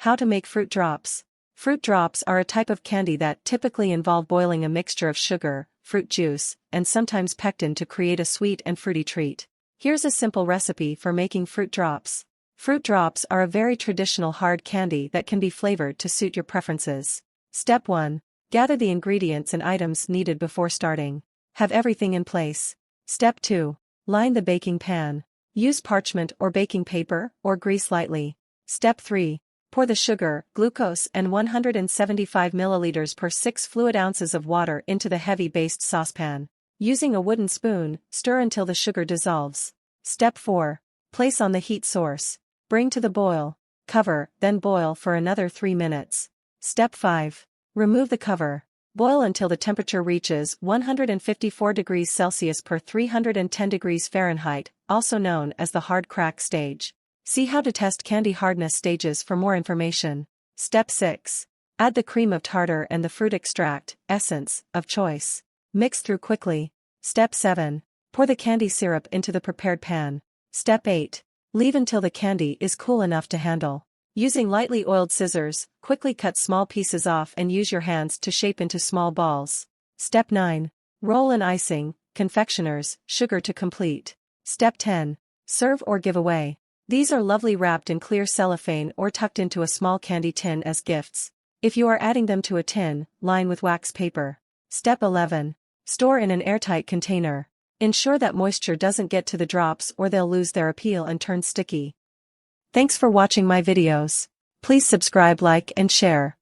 How to make fruit drops. Fruit drops are a type of candy that typically involve boiling a mixture of sugar, fruit juice, and sometimes pectin to create a sweet and fruity treat. Here's a simple recipe for making fruit drops. Fruit drops are a very traditional hard candy that can be flavored to suit your preferences. Step 1. Gather the ingredients and items needed before starting. Have everything in place. Step 2. Line the baking pan. Use parchment or baking paper, or grease lightly. Step 3. Pour the sugar, glucose and 175 milliliters per 6 fluid ounces of water into the heavy-based saucepan. Using a wooden spoon, stir until the sugar dissolves. Step 4. Place on the heat source. Bring to the boil. Cover, then boil for another 3 minutes. Step 5. Remove the cover. Boil until the temperature reaches 154 degrees Celsius per 310 degrees Fahrenheit, also known as the hard crack stage. See how to test candy hardness stages for more information. Step 6. Add the cream of tartar and the fruit extract, essence, of choice. Mix through quickly. Step 7. Pour the candy syrup into the prepared pan. Step 8. Leave until the candy is cool enough to handle. Using lightly oiled scissors, quickly cut small pieces off and use your hands to shape into small balls. Step 9. Roll in icing, confectioner's, sugar to complete. Step 10. Serve or give away. These are lovely wrapped in clear cellophane or tucked into a small candy tin as gifts. If you are adding them to a tin, line with wax paper. Step 11. Store in an airtight container. Ensure that moisture doesn't get to the drops or they'll lose their appeal and turn sticky. Thanks for watching my videos. Please subscribe, like, and share.